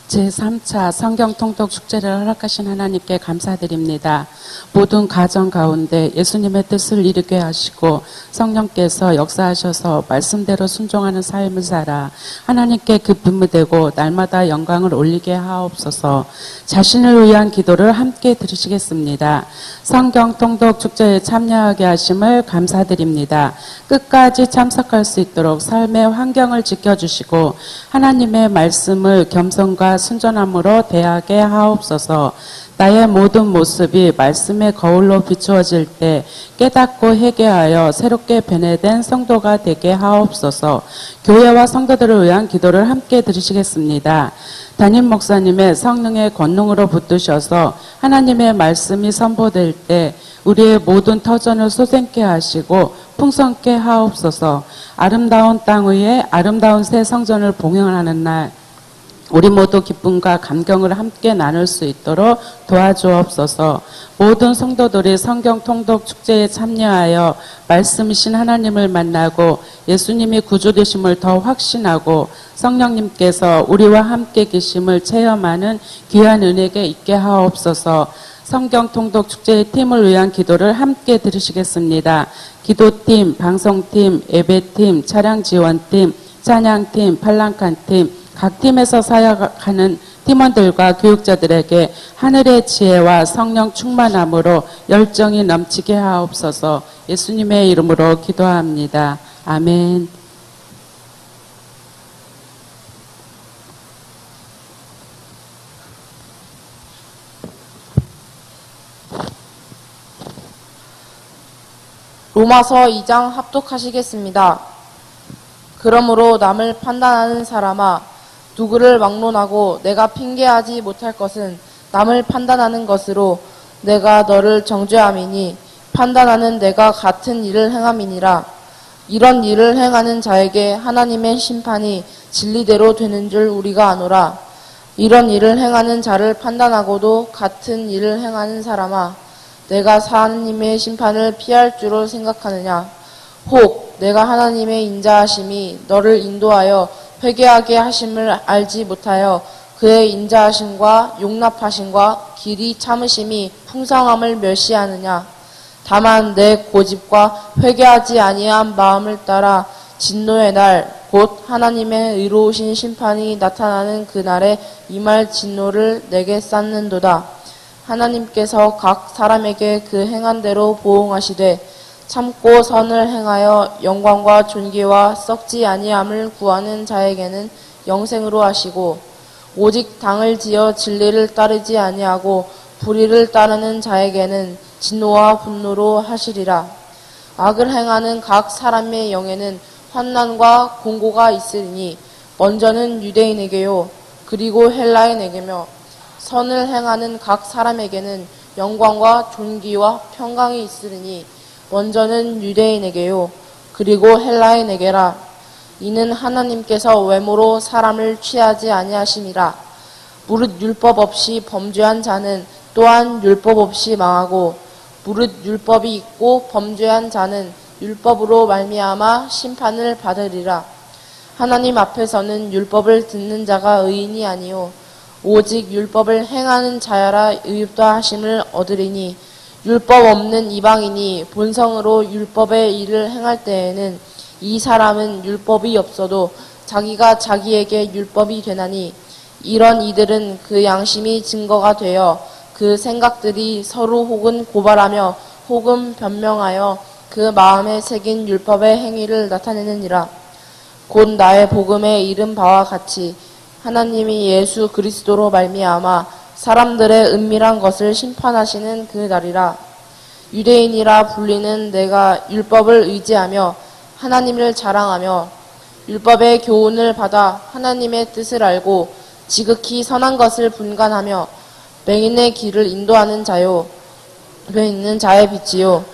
제3차 성경 통독 축제를 허락하신 하나님께 감사드립니다. 모든 가정 가운데 예수님의 뜻을 이루게 하시고 성령께서 역사하셔서 말씀대로 순종하는 삶을 살아 하나님께 기쁨이 되고 날마다 영광을 올리게 하옵소서. 자신을 위한 기도를 함께 들으시겠습니다. 성경 통독 축제에 참여하게 하심을 감사드립니다. 끝까지 참석할 수 있도록 삶의 환경을 지켜주시고 하나님의 말씀을 겸손과 순전함으로 대하게 하옵소서. 나의 모든 모습이 말씀의 거울로 비추어질 때 깨닫고 회개하여 새롭게 변해된 성도가 되게 하옵소서. 교회와 성도들을 위한 기도를 함께 들으시겠습니다. 담임 목사님의 성령의 권능으로 붙드셔서 하나님의 말씀이 선포될 때 우리의 모든 터전을 솟게 하시고 풍성케 하옵소서. 아름다운 땅 위에 아름다운 새 성전을 봉헌하는 날 우리 모두 기쁨과 감격을 함께 나눌 수 있도록 도와주옵소서. 모든 성도들이 성경 통독 축제에 참여하여 말씀이신 하나님을 만나고 예수님이 구주 되심을 더 확신하고 성령님께서 우리와 함께 계심을 체험하는 귀한 은혜가 있게 하옵소서. 성경 통독 축제의 팀을 위한 기도를 함께 들으시겠습니다. 기도팀, 방송팀, 예배팀, 차량 지원팀, 찬양팀, 팔랑칸팀, 각 팀에서 사역하는 팀원들과 교육자들에게 하늘의 지혜와 성령 충만함으로 열정이 넘치게 하옵소서. 예수님의 이름으로 기도합니다. 아멘. 로마서 2장 합독하시겠습니다. 그러므로 남을 판단하는 사람아, 누구를 막론하고 내가 핑계하지 못할 것은 남을 판단하는 것으로 내가 너를 정죄함이니 판단하는 내가 같은 일을 행함이니라. 이런 일을 행하는 자에게 하나님의 심판이 진리대로 되는 줄 우리가 아노라. 이런 일을 행하는 자를 판단하고도 같은 일을 행하는 사람아, 내가 하나님의 심판을 피할 줄로 생각하느냐. 혹 내가 하나님의 인자하심이 너를 인도하여 회개하게 하심을 알지 못하여 그의 인자하심과 용납하심과 길이 참으심이 풍성함을 멸시하느냐. 다만 내 고집과 회개하지 아니한 마음을 따라 진노의 날 곧 하나님의 의로우신 심판이 나타나는 그날에 임할 진노를 내게 쌓는도다. 하나님께서 각 사람에게 그 행한 대로 보응하시되 참고 선을 행하여 영광과 존귀와 썩지 아니함을 구하는 자에게는 영생으로 하시고, 오직 당을 지어 진리를 따르지 아니하고 불의를 따르는 자에게는 진노와 분노로 하시리라. 악을 행하는 각 사람의 영에는 환난과 공고가 있으니 먼저는 유대인에게요 그리고 헬라인에게며, 선을 행하는 각 사람에게는 영광과 존귀와 평강이 있으니 먼저는 유대인에게요 그리고 헬라인에게라. 이는 하나님께서 외모로 사람을 취하지 아니하심이라. 무릇 율법 없이 범죄한 자는 또한 율법 없이 망하고, 무릇 율법이 있고 범죄한 자는 율법으로 말미암아 심판을 받으리라. 하나님 앞에서는 율법을 듣는 자가 의인이 아니요 오직 율법을 행하는 자야라 의롭다 하심을 얻으리니, 율법 없는 이방인이 본성으로 율법의 일을 행할 때에는 이 사람은 율법이 없어도 자기가 자기에게 율법이 되나니, 이런 이들은 그 양심이 증거가 되어 그 생각들이 서로 혹은 고발하며 혹은 변명하여 그 마음에 새긴 율법의 행위를 나타내느니라. 곧 나의 복음에 이른 바와 같이 하나님이 예수 그리스도로 말미암아 사람들의 은밀한 것을 심판하시는 그 날이라. 유대인이라 불리는 내가 율법을 의지하며 하나님을 자랑하며 율법의 교훈을 받아 하나님의 뜻을 알고 지극히 선한 것을 분간하며 맹인의 길을 인도하는 자요, 에 있는 자의 빛이요,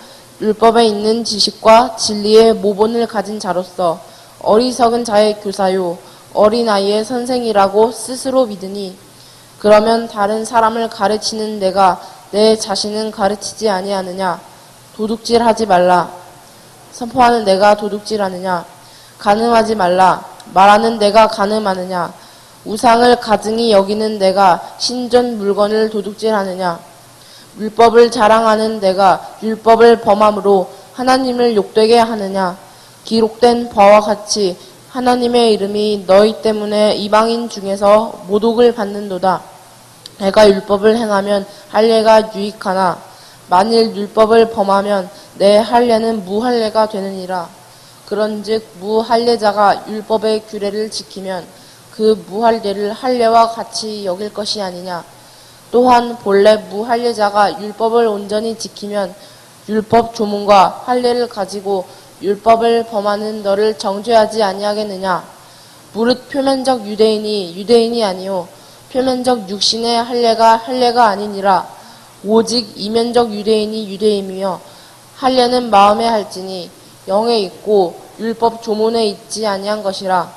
율법에 있는 지식과 진리의 모본을 가진 자로서 어리석은 자의 교사요, 어린아이의 선생이라고 스스로 믿으니, 그러면 다른 사람을 가르치는 내가 내 자신은 가르치지 아니하느냐. 도둑질하지 말라. 선포하는 내가 도둑질하느냐. 간음하지 말라. 말하는 내가 간음하느냐. 우상을 가증히 여기는 내가 신전 물건을 도둑질하느냐? 율법을 자랑하는 내가 율법을 범함으로 하나님을 욕되게 하느냐? 기록된 바와 같이 하나님의 이름이 너희 때문에 이방인 중에서 모독을 받는도다. 내가 율법을 행하면 할례가 유익하나 만일 율법을 범하면 내 할례는 무할례가 되느니라. 그런즉 무할례자가 율법의 규례를 지키면 그 무할례를 할례와 같이 여길 것이 아니냐. 또한 본래 무할례자가 율법을 온전히 지키면 율법 조문과 할례를 가지고 율법을 범하는 너를 정죄하지 아니하겠느냐. 무릇 표면적 유대인이 유대인이 아니요 표면적 육신의 할례가 아니니라. 오직 이면적 유대인이 유대임이요 할례는 마음에 할지니 영에 있고 율법 조문에 있지 아니한 것이라.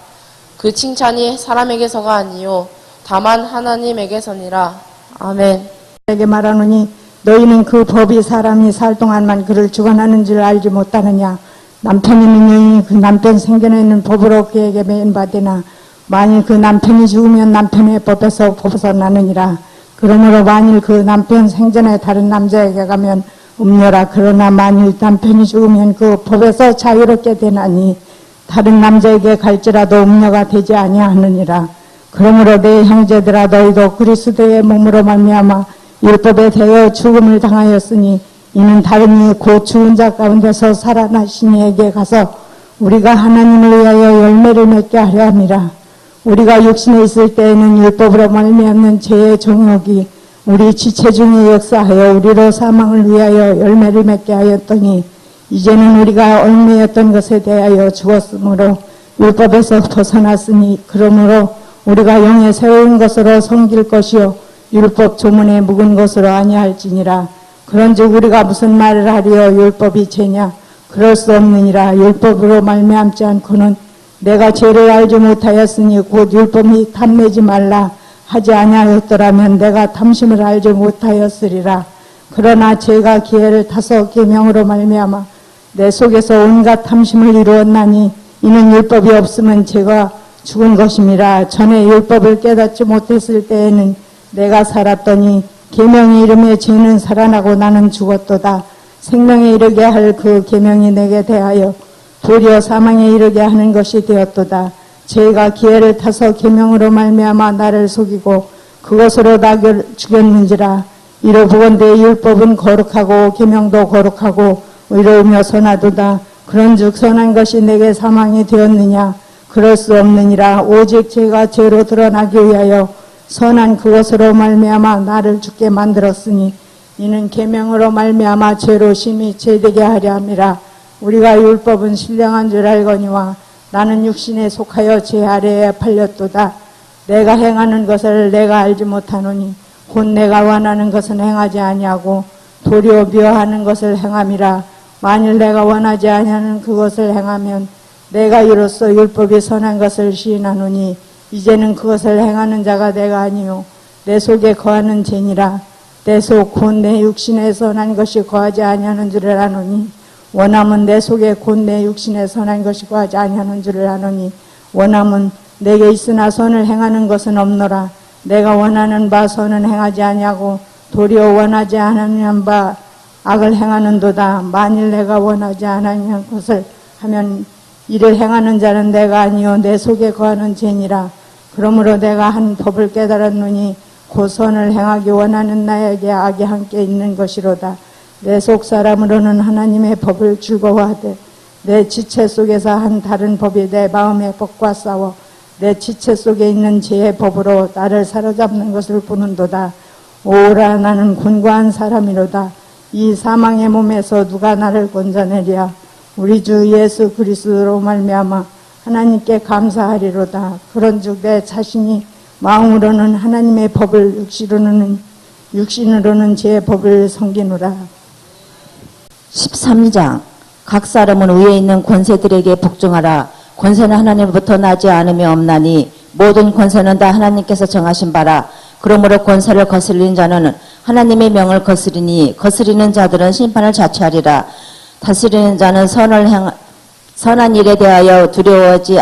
그 칭찬이 사람에게서가 아니요 다만 하나님에게서니라. 아멘. 내게 말하노니 너희는 그 법이 사람이 살 동안만 그를 주관하는 줄 알지 못하느냐. 남편이 민영이 그 남편 생전에 있는 법으로 그에게 매인받으나 만일 그 남편이 죽으면 남편의 법에서 벗어나느니라. 그러므로 만일 그 남편 생전에 다른 남자에게 가면 음녀라. 그러나 만일 남편이 죽으면 그 법에서 자유롭게 되나니 다른 남자에게 갈지라도 음녀가 되지 아니하느니라. 그러므로 내 형제들아 너희도 그리스도의 몸으로 말미암아 율법에 대하여 죽음을 당하였으니 이는 다른 이 곧 죽은 자 가운데서 살아나신 이에게 가서 우리가 하나님을 위하여 열매를 맺게 하려 함이라. 우리가 육신에 있을 때에는 율법으로 말미암는 죄의 정욕이 우리 지체 중에 역사하여 우리로 사망을 위하여 열매를 맺게 하였더니 이제는 우리가 얽매였던 것에 대하여 죽었으므로 율법에서 벗어났으니 그러므로 우리가 영에 새로운 것으로 섬길 것이요 율법 조문에 묵은 것으로 아니할지니라. 그런즉 우리가 무슨 말을 하리요? 율법이 죄냐? 그럴 수 없느니라. 율법으로 말미암지 않고는 내가 죄를 알지 못하였으니 곧 율법이 탐내지 말라 하지 아니하였더라면 내가 탐심을 알지 못하였으리라. 그러나 죄가 기회를 타서 계명으로 말미암아 내 속에서 온갖 탐심을 이루었나니 이는 율법이 없으면 죄가 죽은 것임이라. 전에 율법을 깨닫지 못했을 때에는 내가 살았더니 계명이 이름에 죄는 살아나고 나는 죽었도다. 생명에 이르게 할 그 계명이 내게 대하여 도리어 사망에 이르게 하는 것이 되었도다. 죄가 기회를 타서 계명으로 말미암아 나를 속이고 그것으로 나를 죽였는지라. 이로 보건대 율법은 거룩하고 계명도 거룩하고 의로우며 선하도다. 그런즉 선한 것이 내게 사망이 되었느냐? 그럴 수 없느니라. 오직 죄가 죄로 드러나기 위하여 선한 그것으로 말미암아 나를 죽게 만들었으니 이는 계명으로 말미암아 죄로 심히 죄되게 하려 함이라. 우리가 율법은 신령한 줄 알거니와 나는 육신에 속하여 죄 아래에 팔렸도다. 내가 행하는 것을 내가 알지 못하노니 곧 내가 원하는 것은 행하지 아니하고 도리어 미워하는 것을 행함이라. 만일 내가 원하지 아니하는 그것을 행하면 내가 이로써 율법이 선한 것을 시인하노니 이제는 그것을 행하는 자가 내가 아니요 내 속에 거하는 죄니라. 내 속 곧 내 육신에 선한 것이 거하지 아니하는 줄을 아노니 원함은 내 속에 곧 내 육신에 선한 것이 거하지 아니하는 줄을 아노니 원함은 내게 있으나 선을 행하는 것은 없노라. 내가 원하는 바 선은 행하지 아니하고 도리어 원하지 않으면 바 악을 행하는도다. 만일 내가 원하지 않으면 것을 하면 이를 행하는 자는 내가 아니요 내 속에 거하는 죄니라. 그러므로 내가 한 법을 깨달았노니 곧 선을 행하기 원하는 나에게 악이 함께 있는 것이로다. 내 속 사람으로는 하나님의 법을 즐거워하되 내 지체 속에서 한 다른 법이 내 마음의 법과 싸워 내 지체 속에 있는 죄의 법으로 나를 사로잡는 것을 보는도다. 오라 나는 곤고한 사람이로다. 이 사망의 몸에서 누가 나를 건져내랴. 우리 주 예수 그리스도로 말미암아 하나님께 감사하리로다. 그런즉 내 자신이 마음으로는 하나님의 법을 육신으로는 제 법을 섬기노라. 13장 각 사람은 위에 있는 권세들에게 복종하라. 권세는 하나님으로부터 나지 않으며 없나니 모든 권세는 다 하나님께서 정하신 바라. 그러므로 권세를 거스리는 자는 하나님의 명을 거스리니 거스리는 자들은 심판을 자초하리라. 다스리는 자는 선한 일에 대하여 두려워하지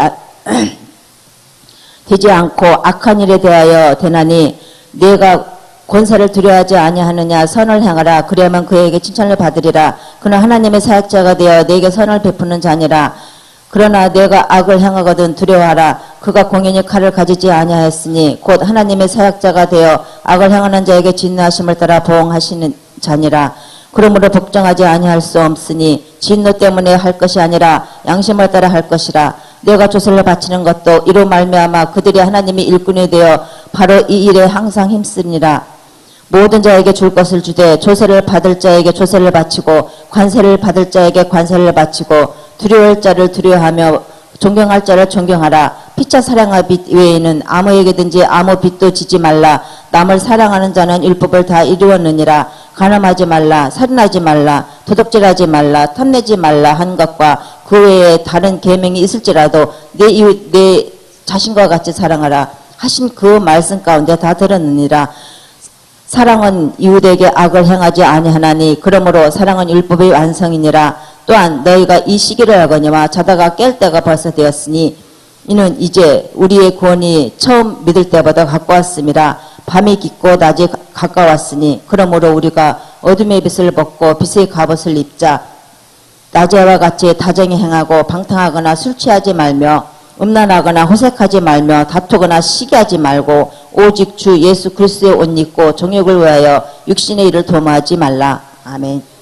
되지 않고 악한 일에 대하여 되나니 내가 권세를 두려워하지 아니하느냐. 선을 행하라. 그리하면 그에게 칭찬을 받으리라. 그는 하나님의 사역자가 되어 내게 선을 베푸는 자니라. 그러나 내가 악을 행하거든 두려워하라. 그가 공연히 칼을 가지지 아니하였으니 곧 하나님의 사역자가 되어 악을 행하는 자에게 진노하심을 따라 보응하시는 자니라. 그러므로 복종하지 아니할 수 없으니 진노 때문에 할 것이 아니라 양심을 따라 할 것이라. 내가 조세를 바치는 것도 이로 말미암아 그들이 하나님의 일꾼이 되어 바로 이 일에 항상 힘쓰니라. 모든 자에게 줄 것을 주되 조세를 받을 자에게 조세를 바치고 관세를 받을 자에게 관세를 바치고 두려워할 자를 두려워하며 존경할 자를 존경하라. 피차 사랑할 빚 외에는 아무에게든지 아무 빚도 지지 말라. 남을 사랑하는 자는 율법을 다 이루었느니라. 간음하지 말라. 살인하지 말라. 도둑질하지 말라. 탐내지 말라 한 것과 그 외에 다른 계명이 있을지라도 내 이웃 내 자신과 같이 사랑하라 하신 그 말씀 가운데 다 들었느니라. 사랑은 이웃에게 악을 행하지 아니하나니 그러므로 사랑은 율법의 완성이니라. 또한 너희가 이 시기를 알거니와 자다가 깰 때가 벌써 되었으니 이는 이제 우리의 구원이 처음 믿을 때보다 가까웠음이라. 밤이 깊고 낮이 가까웠으니 그러므로 우리가 어둠의 빛을 벗고 빛의 갑옷을 입자. 낮에와 같이 다정히 행하고 방탕하거나 술 취하지 말며 음란하거나 호색하지 말며 다투거나 시기하지 말고 오직 주 예수 그리스도의 옷 입고 정욕을 위하여 육신의 일을 도모하지 말라. 아멘.